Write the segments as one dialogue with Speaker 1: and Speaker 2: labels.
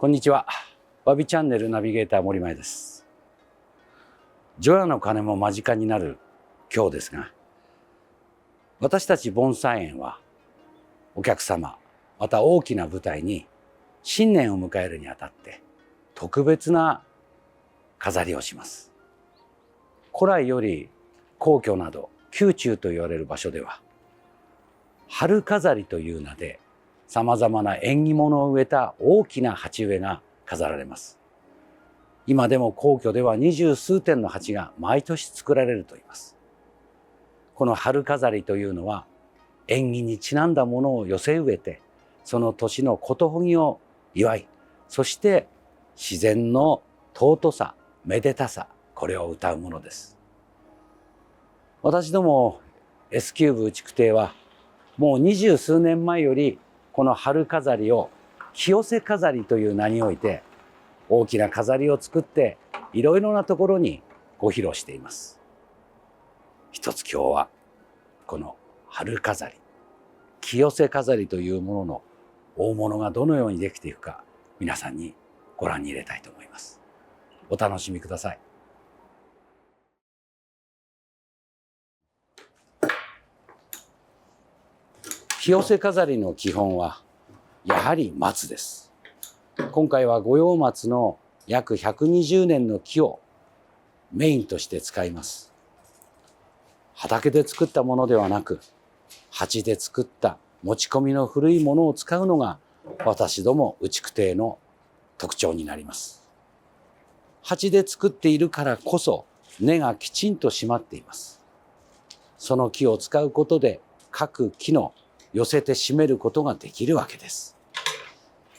Speaker 1: こんにちは。わびチャンネルナビゲーター森前です。除夜の鐘も間近になる今日ですが、私たち盆栽園はお客様、また大きな舞台に新年を迎えるにあたって特別な飾りをします。古来より皇居など宮中と言われる場所では、春飾りという名でさまざまな縁起物を植えた大きな鉢植えが飾られます。今でも皇居では20数点の鉢が毎年作られるといいます。この春飾りというのは縁起にちなんだものを寄せ植えて、その年のことほぎを祝い、そして自然の尊さ、めでたさ、これを謳うものです。私ども S キューブ築堤はもう20数年前よりこの春飾りを清瀬飾りという名において大きな飾りを作っていろいろなところにご披露しています。一つ今日はこの春飾り、清瀬飾りというものの大物がどのようにできていくか、皆さんにご覧に入れたいと思います。お楽しみください。清瀬飾りの基本はやはり松です。今回は五葉松の約120年の木をメインとして使います。畑で作ったものではなく、鉢で作った持ち込みの古いものを使うのが私ども築堤の特徴になります。鉢で作っているからこそ根がきちんと締まっています。その木を使うことで各木の寄せて締めることができるわけです。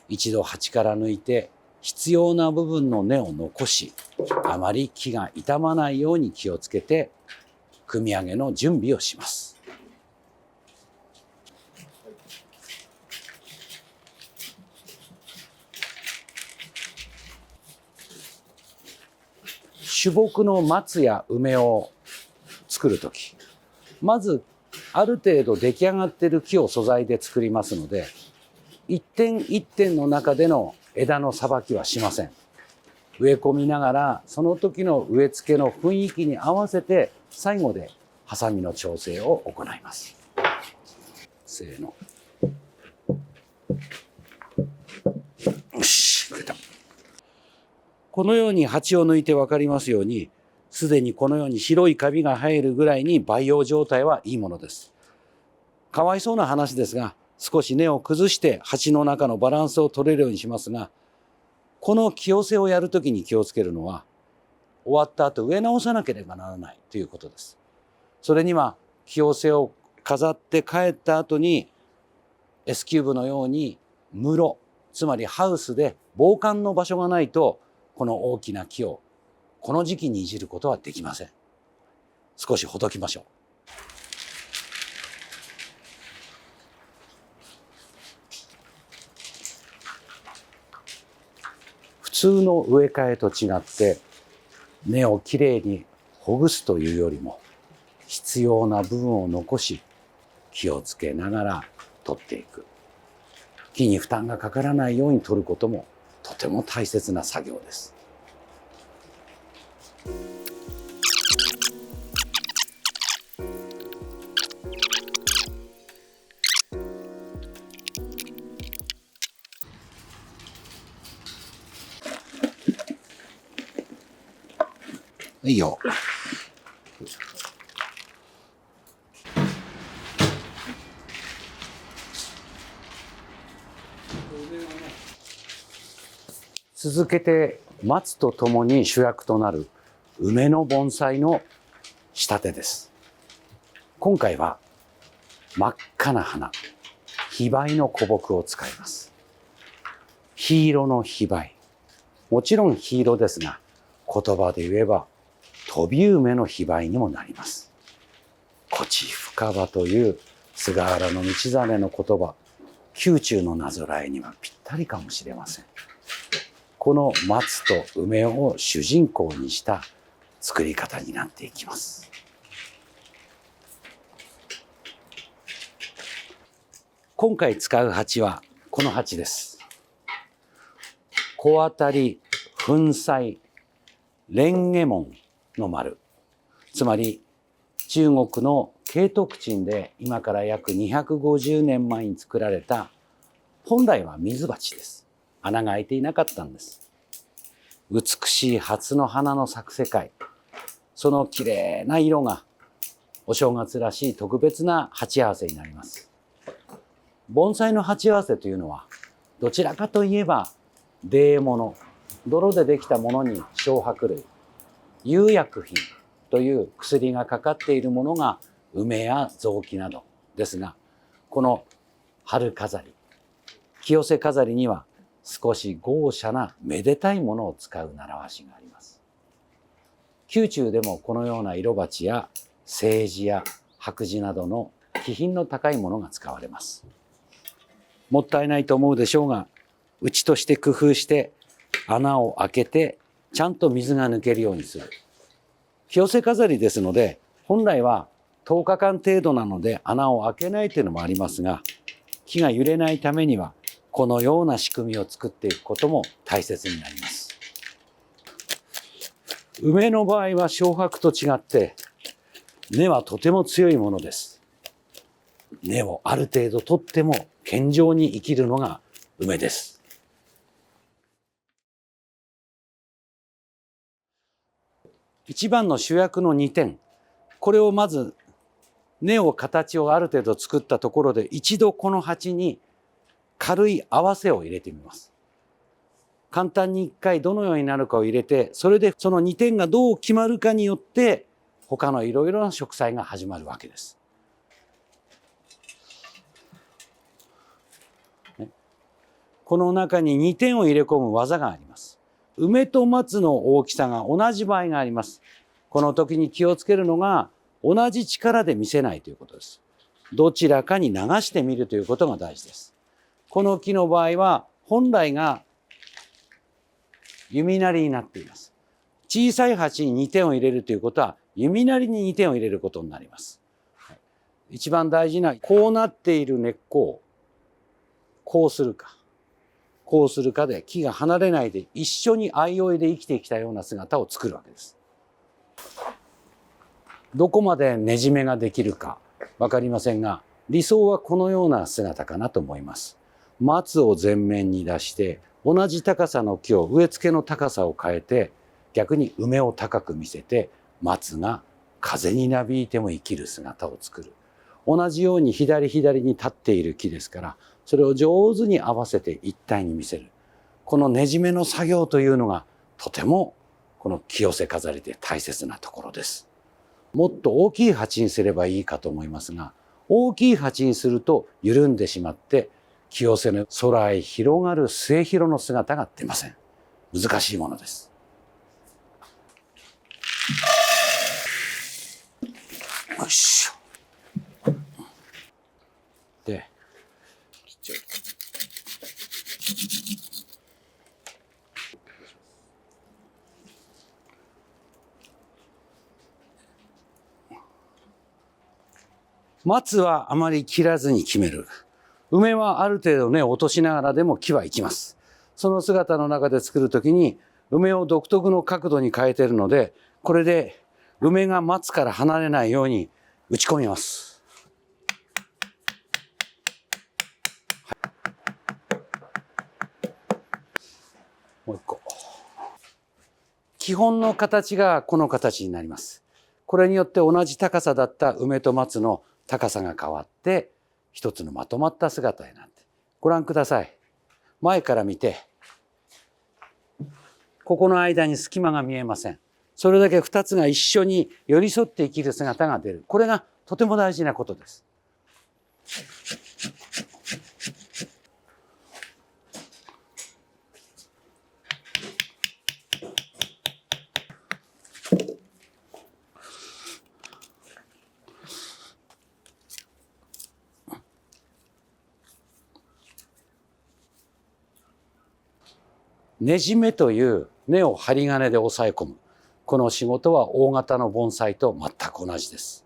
Speaker 1: 一度鉢から抜いて必要な部分の根を残し、あまり木が傷まないように気をつけて組み上げの準備をします。主木の松や梅を作るとき、まずある程度出来上がっている木を素材で作りますので、一点一点の中での枝のさばきはしません。植え込みながらその時の植え付けの雰囲気に合わせて最後でハサミの調整を行います。せーの。よし、植えた。このように鉢を抜いて分かりますように、すでにこのように白いカビが生えるぐらいに培養状態はいいものです。かわいそうな話ですが、少し根を崩して鉢の中のバランスを取れるようにしますが、この清瀬をやるときに気をつけるのは、終わった後植え直さなければならないということです。それには清瀬を飾って帰った後に S キューブのように室、つまりハウスで防寒の場所がないと、この大きな木をこの時期にいじることはできません。少しほどきましょう。普通の植え替えと違って根をきれいにほぐすというよりも、必要な部分を残し気をつけながら取っていく。木に負担がかからないように取ることもとても大切な作業です。いいよ。続けて松とともに主役となる梅の盆栽の仕立てです。今回は真っ赤な花、ヒバイの古木を使います。黄色のヒバイ。もちろん黄色ですが、言葉で言えば飛び梅のヒバイにもなります。こち深葉という菅原道真の言葉、宮中のなぞらえにはぴったりかもしれません。この松と梅を主人公にした作り方になっていきます。今回使う鉢はこの鉢です。小当たり、粉砕、蓮華門の丸。つまり中国の景徳鎮で今から約250年前に作られた、本来は水鉢です。穴が開いていなかったんです。美しい初の花の咲く世界。その綺麗な色がお正月らしい特別な鉢合わせになります。盆栽の鉢合わせというのはどちらかといえば泥物、泥でできたものに漂白類、釉薬品という薬がかかっているものが梅や雑木などですが、この春飾り、清瀬飾りには少し豪奢なめでたいものを使う習わしがあります。宮中でもこのような色鉢や青磁や白磁などの気品の高いものが使われます。もったいないと思うでしょうが、うちとして工夫して穴を開けてちゃんと水が抜けるようにする。清瀬飾りですので、本来は10日間程度なので穴を開けないというのもありますが、木が揺れないためにはこのような仕組みを作っていくことも大切になります。梅の場合は漂白と違って根はとても強いものです。根をある程度取っても健常に生きるのが梅です。一番の主役の2点、これをまず根を形をある程度作ったところで、一度この鉢に軽い合わせを入れてみます。簡単に一回どのようになるかを入れて、それでその2点がどう決まるかによって他のいろいろな植栽が始まるわけです。この中に2点を入れ込む技があります。梅と松の大きさが同じ場合があります。この時に気をつけるのが、同じ力で見せないということです。どちらかに流してみるということが大事です。この木の場合は本来が弓なりになっています。小さい鉢に2点を入れるということは弓なりに2点を入れることになります。一番大事な、こうなっている根っこをこうするかこうするかで木が離れないで一緒に相生で生きてきたような姿を作るわけです。どこまでねじめができるか分かりませんが、理想はこのような姿かなと思います。松を前面に出して同じ高さの木を植え付けの高さを変えて、逆に梅を高く見せて松が風になびいても生きる姿を作る。同じように左左に立っている木ですから、それを上手に合わせて一体に見せる。このねじめの作業というのがとてもこの清瀬飾りで大切なところです。もっと大きい鉢にすればいいかと思いますが、大きい鉢にすると緩んでしまって清瀬の空へ広がる末広の姿が出ません。難しいものです。よいしょ。で、松はあまり切らずに決める。梅はある程度根を落としながらでも木は生きます。その姿の中で作るときに梅を独特の角度に変えているので、これで梅が松から離れないように打ち込みます。もう一個。基本の形がこの形になります。これによって同じ高さだった梅と松の高さが変わって一つのまとまった姿になって、ご覧ください。前から見てここの間に隙間が見えません。それだけ2つが一緒に寄り添って生きる姿が出る。これがとても大事なことです。ねじめという根を針金で押さえ込む。この仕事は大型の盆栽と全く同じです。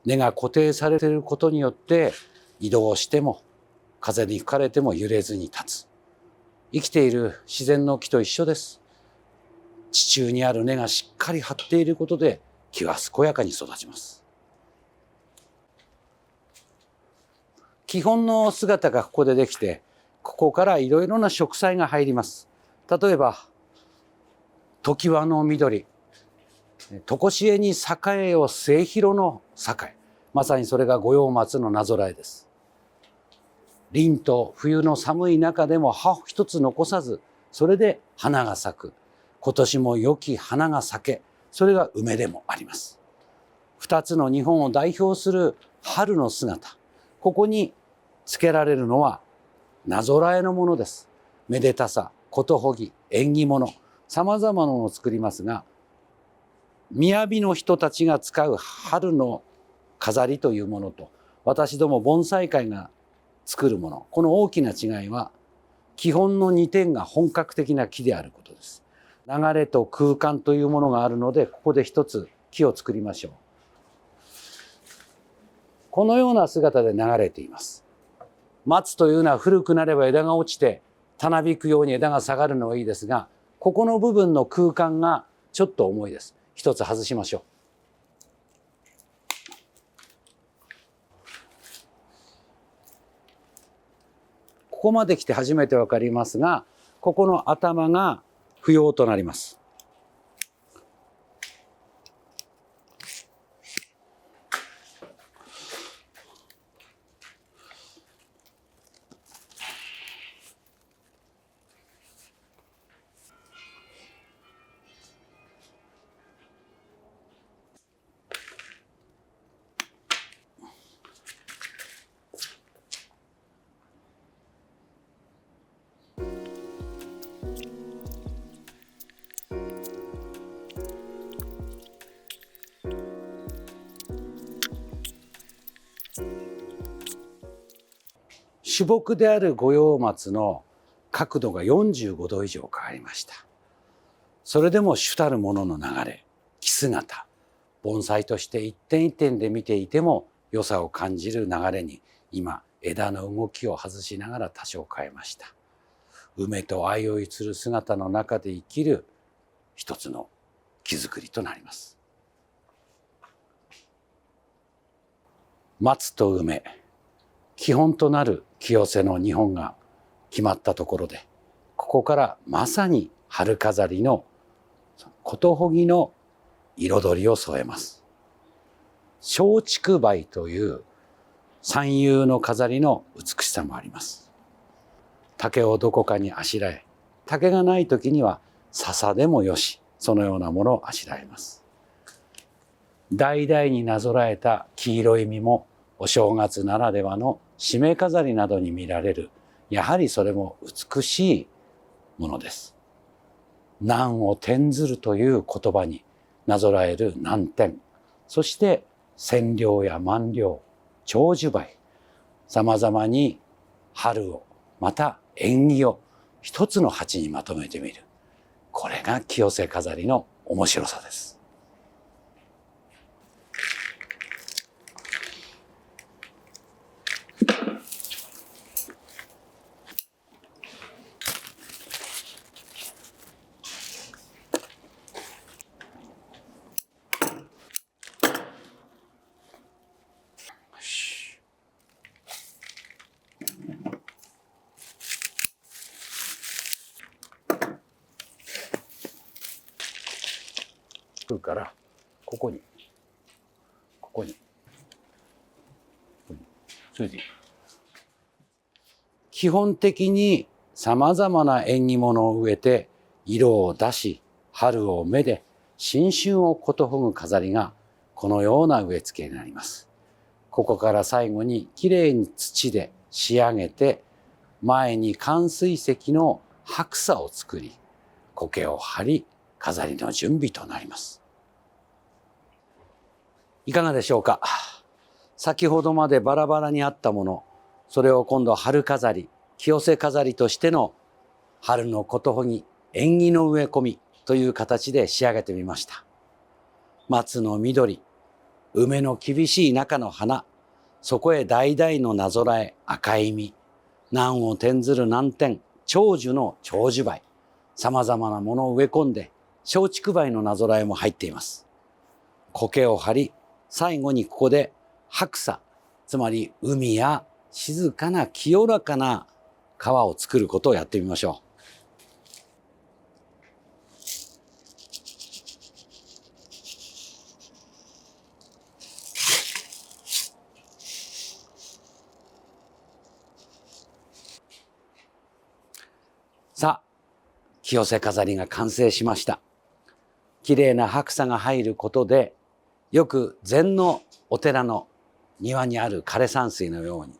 Speaker 1: 根が固定されていることによって移動しても風に吹かれても揺れずに立つ。生きている自然の木と一緒です。地中にある根がしっかり張っていることで木は健やかに育ちます。基本の姿がここでできて、ここからいろいろな植栽が入ります。例えば常盤の緑、常しえに栄えよ末広の栄、まさにそれが五葉松のなぞらえです。凛と冬の寒い中でも葉を一つ残さず、それで花が咲く。今年も良き花が咲け、それが梅でもあります。二つの日本を代表する春の姿、ここにつけられるのはなぞらえのものです。めでたさ、ことほぎ、縁起物、さまざまなものを作りますが、雅の人たちが使う春の飾りというものと、私ども盆栽会が作るもの、この大きな違いは、基本の2点が本格的な木であることです。流れと空間というものがあるので、ここで一つ木を作りましょう。このような姿で流れています。松というのは古くなれば枝が落ちて、たなびくように枝が下がるのはいいですが、ここの部分の空間がちょっと重いです。一つ外しましょう。ここまで来て初めてわかりますが、ここの頭が不要となります。主木である五葉松の角度が45度以上変わりました。それでも主たるものの流れ、木姿、盆栽として一点一点で見ていても良さを感じる流れに、今枝の動きを外しながら多少変えました。梅と相生する姿の中で生きる一つの木作りとなります。松と梅、基本となる清瀬の日本が決まったところで、ここからまさに春飾りのことほぎの彩りを添えます。松竹梅という三遊の飾りの美しさもあります。竹をどこかにあしらえ、竹がない時には笹でもよし、そのようなものをあしらえます。代々になぞらえた黄色い実もお正月ならではの締め飾りなどに見られる、やはりそれも美しいものです。南を転ずるという言葉になぞらえる南天、そして千両や万両、長寿梅、さまざまに春を、また縁起を一つの鉢にまとめてみる。これが清瀬飾りの面白さです。からここにそれで基本的にさまざまな縁起物を植えて色を出し、春をめで新春をことほぐ飾りがこのような植え付けになります。ここから最後にきれいに土で仕上げて、前に寒水石の白砂を作り、苔を張り、飾りの準備となります。いかがでしょうか。先ほどまでバラバラにあったもの、それを今度春飾り、清瀬飾りとしての春のことほぎ、縁起の植え込みという形で仕上げてみました。松の緑、梅の厳しい中の花、そこへ代々のなぞらえ赤い実、南を転ずる南天、長寿の長寿梅、様々なものを植え込んで、松竹梅のなぞらえも入っています。苔を張り、最後にここで白砂、つまり海や静かな清らかな川を作ることをやってみましょう。さあ、清瀬飾りが完成しました。綺麗な白砂が入ることで、よく禅のお寺の庭にある枯山水のように、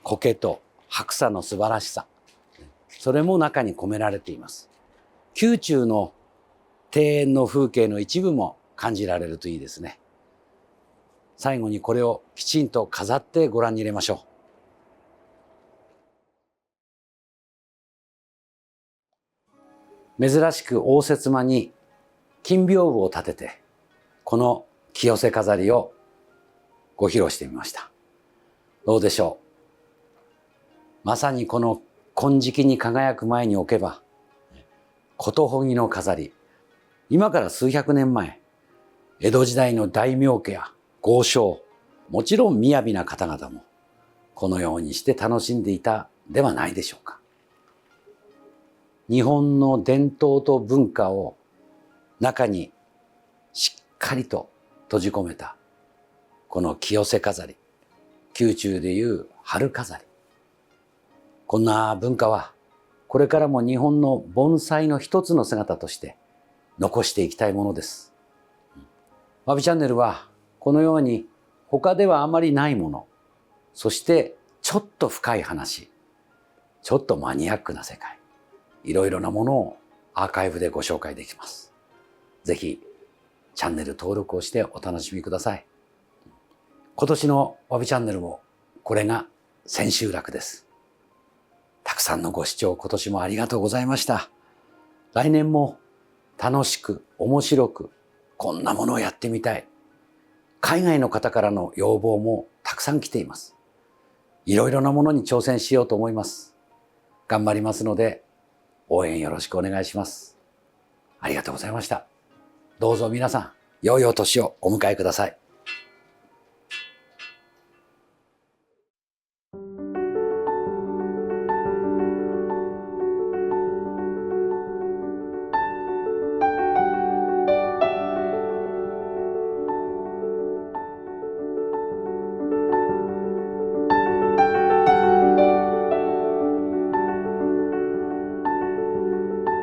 Speaker 1: 苔と白砂の素晴らしさ、それも中に込められています。宮中の庭園の風景の一部も感じられるといいですね。最後にこれをきちんと飾ってご覧に入れましょう。珍しく応接間に金屏風を立てて、この清瀬飾りをご披露してみました。どうでしょう。まさにこの金色に輝く前に置けば、ことほぎの飾り、今から数百年前、江戸時代の大名家や豪商、もちろん雅な方々も、このようにして楽しんでいたではないでしょうか。日本の伝統と文化を中にしっかりと閉じ込めた、この清瀬飾り、宮中でいう春飾り。こんな文化は、これからも日本の盆栽の一つの姿として残していきたいものです。わびチャンネルは、このように他ではあまりないもの、そしてちょっと深い話、ちょっとマニアックな世界、いろいろなものをアーカイブでご紹介できます。ぜひチャンネル登録をしてお楽しみください。今年のわびチャンネルもこれが千秋楽です。たくさんのご視聴今年もありがとうございました。来年も楽しく面白くこんなものをやってみたい。海外の方からの要望もたくさん来ています。いろいろなものに挑戦しようと思います。頑張りますので応援よろしくお願いします。ありがとうございました。どうぞ皆さん、良いお年をお迎えください。